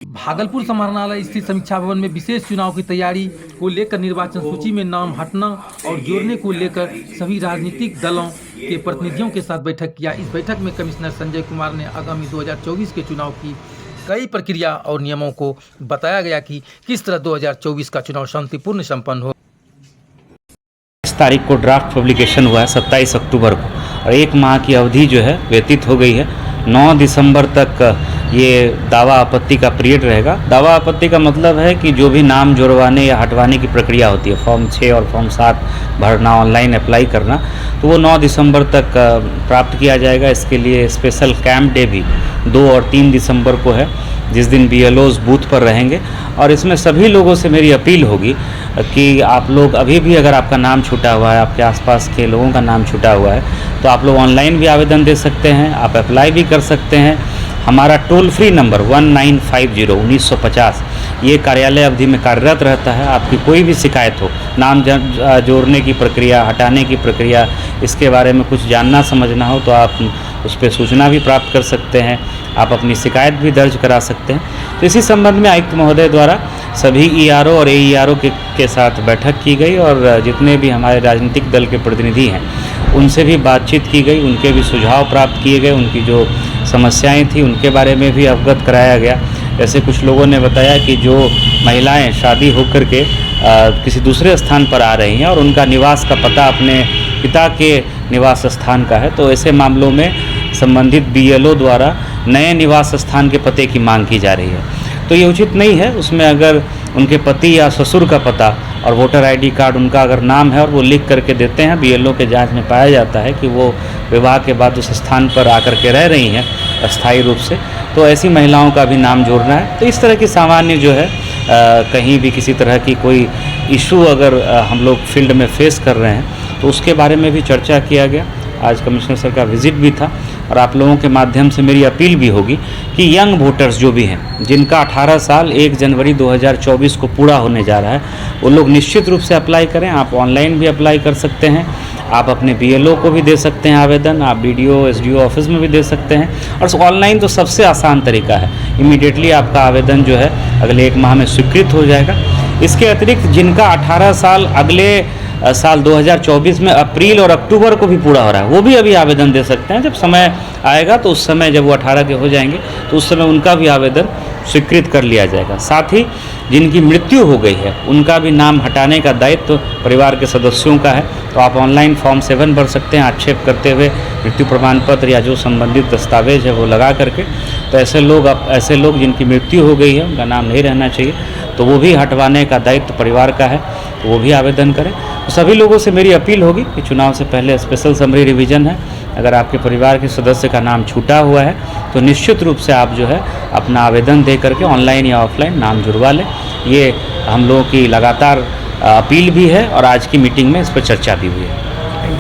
भागलपुर समाहरणालय स्थित समीक्षा भवन में विशेष चुनाव की तैयारी को लेकर निर्वाचन सूची में नाम हटना और जोड़ने को लेकर सभी राजनीतिक दलों के प्रतिनिधियों के साथ बैठक किया। इस बैठक में कमिश्नर संजय कुमार ने आगामी 2024 के चुनाव की कई प्रक्रिया और नियमों को बताया गया कि किस तरह 2024 का चुनाव शांतिपूर्ण संपन्न हो। 27 तारीख को ड्राफ्ट पब्लिकेशन हुआ है 27 अक्टूबर को, और एक माह की अवधि जो है व्यतीत हो गई है। 9 दिसंबर तक ये दावा आपत्ति का पीरियड रहेगा। दावा आपत्ति का मतलब है कि जो भी नाम जुड़वाने या हटवाने की प्रक्रिया होती है, फॉर्म 6 और फॉर्म 7 भरना, ऑनलाइन अप्लाई करना, तो वो 9 दिसंबर तक प्राप्त किया जाएगा। इसके लिए स्पेशल कैंप डे भी 2 और 3 दिसंबर को है, जिस दिन BLOs बूथ पर रहेंगे। और इसमें सभी लोगों से मेरी अपील होगी कि आप लोग अभी भी अगर आपका नाम छूटा हुआ है, आपके आसपास के लोगों का नाम छूटा हुआ है, तो आप लोग ऑनलाइन भी आवेदन दे सकते हैं, आप अप्लाई भी कर सकते हैं। हमारा टोल फ्री नंबर 1950 ये कार्यालय अवधि में कार्यरत रहता है। आपकी कोई भी शिकायत हो, नाम जोड़ने की प्रक्रिया, हटाने की प्रक्रिया, इसके बारे में कुछ जानना समझना हो, तो आप उस पर सूचना भी प्राप्त कर सकते हैं, आप अपनी शिकायत भी दर्ज करा सकते हैं। तो इसी संबंध में आयुक्त महोदय द्वारा सभी ERO और AERO के साथ बैठक की गई, और जितने भी हमारे राजनीतिक दल के प्रतिनिधि हैं उनसे भी बातचीत की गई, उनके भी सुझाव प्राप्त किए गए, उनकी जो समस्याएं थी उनके बारे में भी अवगत कराया गया। जैसे कुछ लोगों ने बताया कि जो महिलाएं शादी होकर के किसी दूसरे स्थान पर आ रही हैं और उनका निवास का पता अपने पिता के निवास स्थान का है, तो ऐसे मामलों में संबंधित BLO द्वारा नए निवास स्थान के पते की मांग की जा रही है। तो ये उचित नहीं है। उसमें अगर उनके पति या ससुर का पता और वोटर ID कार्ड उनका अगर नाम है और वो लिख करके देते हैं, BLO के जांच में पाया जाता है कि वो विवाह के बाद उस स्थान पर आकर के रह रही हैं अस्थायी रूप से, तो ऐसी महिलाओं का भी नाम जोड़ना है। तो इस तरह की सामान्य जो है कहीं भी किसी तरह की कोई इशू अगर हम लोग फील्ड में फेस कर रहे हैं, तो उसके बारे में भी चर्चा किया गया। आज कमिश्नर सर का विजिट भी था, और आप लोगों के माध्यम से मेरी अपील भी होगी कि यंग वोटर्स जो भी हैं, जिनका 18 साल 1 जनवरी 2024 को पूरा होने जा रहा है, वो लोग निश्चित रूप से अप्लाई करें। आप ऑनलाइन भी अप्लाई कर सकते हैं, आप अपने BLO को भी दे सकते हैं आवेदन, आप BDO SDO ऑफिस में भी दे सकते हैं। और ऑनलाइन तो सबसे आसान तरीका है, इमीडिएटली आपका आवेदन जो है अगले 1 माह में स्वीकृत हो जाएगा। इसके अतिरिक्त जिनका 18 साल अगले साल 2024 में अप्रैल और अक्टूबर को भी पूरा हो रहा है, वो भी अभी आवेदन दे सकते हैं। जब समय आएगा तो उस समय जब वो 18 के हो जाएंगे तो उस समय उनका भी आवेदन स्वीकृत कर लिया जाएगा। साथ ही जिनकी मृत्यु हो गई है उनका भी नाम हटाने का दायित्व परिवार के सदस्यों का है, तो आप ऑनलाइन फॉर्म 7 भर सकते हैं, आक्षेप करते हुए मृत्यु प्रमाण पत्र या जो संबंधित दस्तावेज है वो लगा करके। तो ऐसे लोग जिनकी मृत्यु हो गई है, उनका नाम नहीं रहना चाहिए, तो वो भी हटवाने का दायित्व परिवार का है, तो वो भी आवेदन करें। तो सभी लोगों से मेरी अपील होगी कि चुनाव से पहले स्पेशल समरी रिवीजन है, अगर आपके परिवार के सदस्य का नाम छूटा हुआ है तो निश्चित रूप से आप जो है अपना आवेदन दे करके ऑनलाइन या ऑफलाइन नाम जुड़वा लें। ये हम लोगों की लगातार अपील भी है, और आज की मीटिंग में इस पर चर्चा भी हुई है।